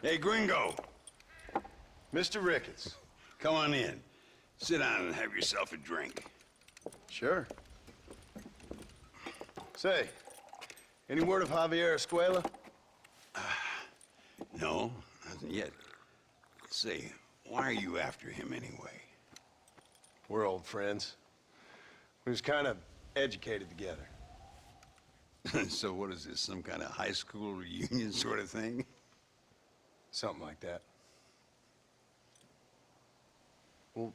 Hey, Gringo. Mr. Ricketts. Come on in. Sit down and have yourself a drink. Sure. Say, any word of Javier Escuela? No, nothing yet. Say, why are you after him anyway? We're old friends. We was kind of educated together. So what is this, some kind of high school reunion sort of thing? Something like that. Well,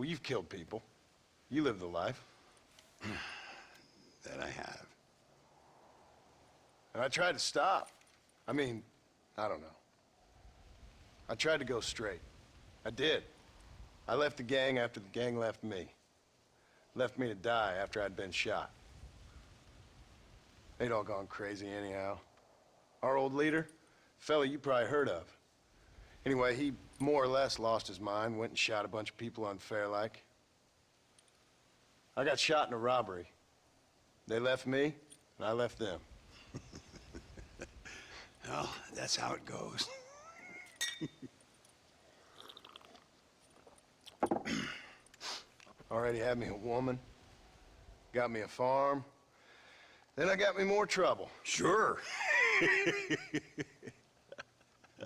you've killed people. You lived the life. That I have. And I tried to stop. I mean, I don't know. I tried to go straight. I did. I left the gang after the gang left me. Left me to die after I'd been shot. They'd all gone crazy anyhow. Our old leader, fella you probably heard of. Anyway, he more or less lost his mind, went and shot a bunch of people unfair like. I got shot in a robbery. They left me, and I left them. Well, that's how it goes. Already had me a woman, got me a farm, then I got me more trouble. Sure.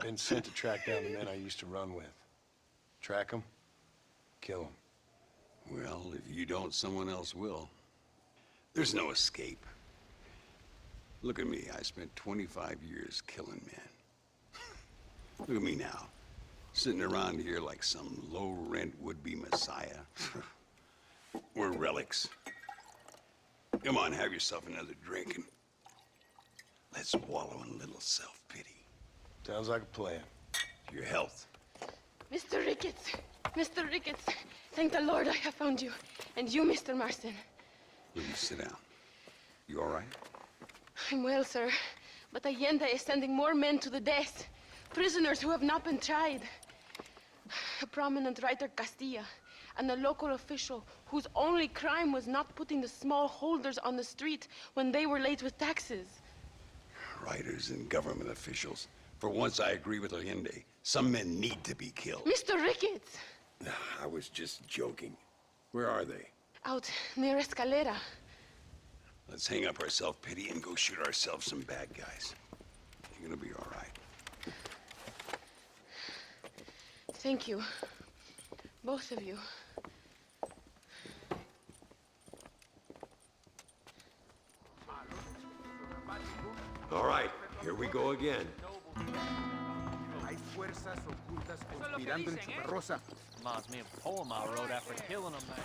Been sent to track down the men I used to run with. Track them, kill them. Well, if you don't, someone else will. There's no escape. Look at me, I spent 25 years killing men. Look at me now, sitting around here like some low-rent would-be messiah. We're relics. Come on, have yourself another drink and let's wallow in a little self-pity. Sounds like a plan. Your health. Mr. Ricketts! Mr. Ricketts! Thank the Lord I have found you. And you, Mr. Marston. Will you sit down? You all right? I'm well, sir. But Allende is sending more men to the death. Prisoners who have not been tried. A prominent writer, Castilla, and a local official whose only crime was not putting the small holders on the street when they were late with taxes. Writers and government officials. For once, I agree with Allende. Some men need to be killed. Mr. Ricketts! I was just joking. Where are they? Out near Escalera. Let's hang up our self-pity and go shoot ourselves some bad guys. You're gonna be all right. Thank you. Both of you. All right, here we go again. Hay fuerzas ocultas conspirando en Chuparrosa. Reminds me of a poem I wrote after killing a man.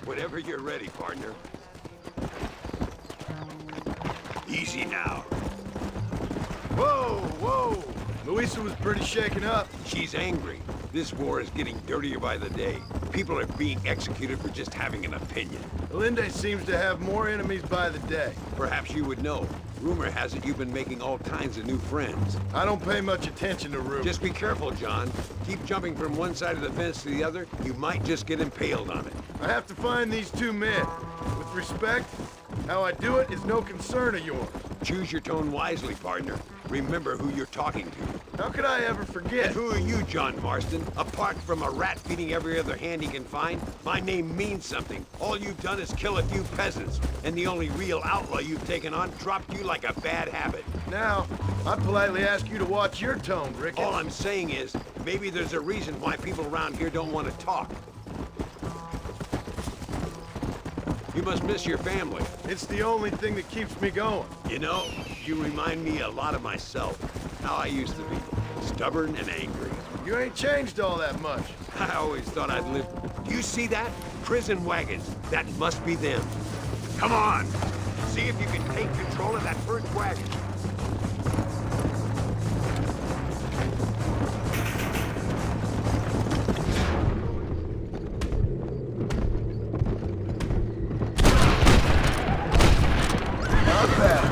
Whenever you're ready, partner. Easy now. Whoa, whoa! Luisa was pretty shaken up. She's angry. This war is getting dirtier by the day. People are being executed for just having an opinion. Allende seems to have more enemies by the day. Perhaps you would know. Rumor has it you've been making all kinds of new friends. I don't pay much attention to rumors. Just be careful, John. Keep jumping from one side of the fence to the other, you might just get impaled on it. I have to find these two men. With respect, how I do it is no concern of yours. Choose your tone wisely, partner. Remember who you're talking to. How could I ever forget? And who are you, John Marston? Apart from a rat feeding every other hand he can find, my name means something. All you've done is kill a few peasants, and the only real outlaw you've taken on dropped you like a bad habit. Now, I'd politely ask you to watch your tone, Ricketts. All I'm saying is, maybe there's a reason why people around here don't want to talk. You must miss your family. It's the only thing that keeps me going. You know, you remind me a lot of myself. How I used to be. Stubborn and angry. You ain't changed all that much. I always thought I'd live. Do you see that? Prison wagons. That must be them. Come on! See if you can take control of that first wagon. Not bad.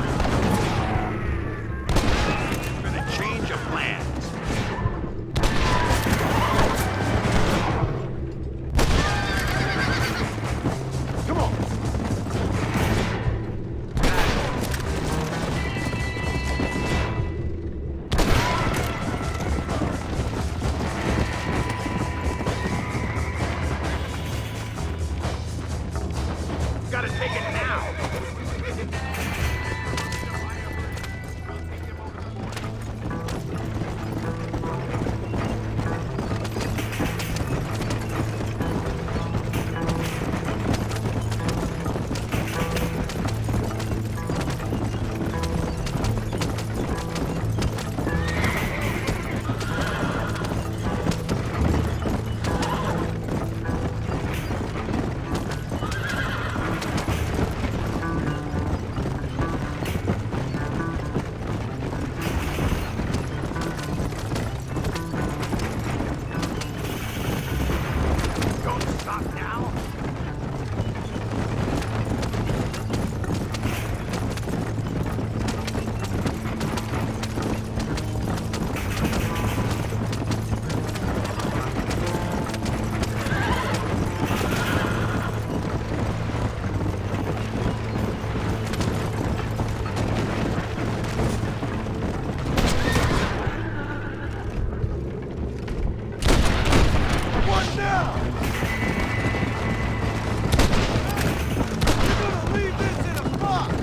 For the change of plans. Come on! Not now! You're gonna leave this in a box!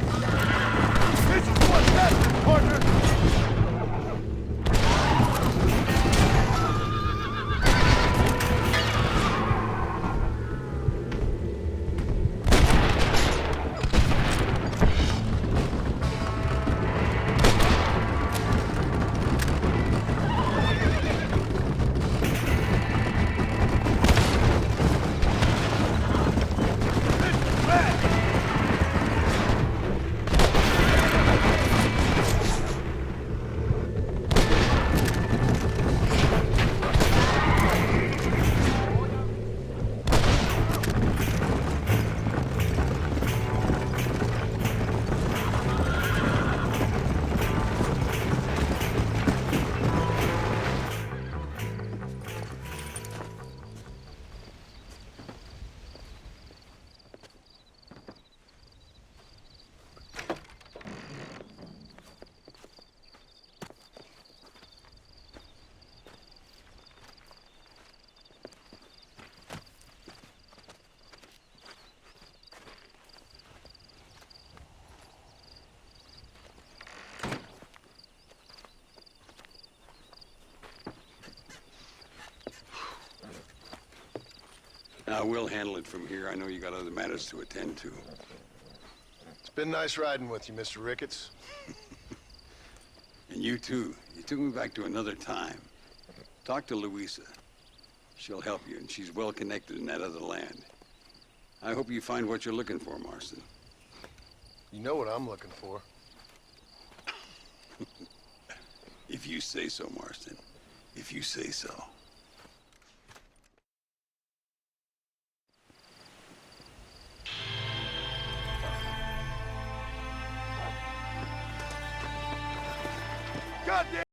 This is what's happening, partner! We'll handle it from here. I know you got other matters to attend to. It's been nice riding with you, Mr. Ricketts. And you too. You took me back to another time. Talk to Louisa. She'll help you, and she's well connected in that other land. I hope you find what you're looking for, Marston. You know what I'm looking for. If you say so, Marston. If you say so. Goddamn!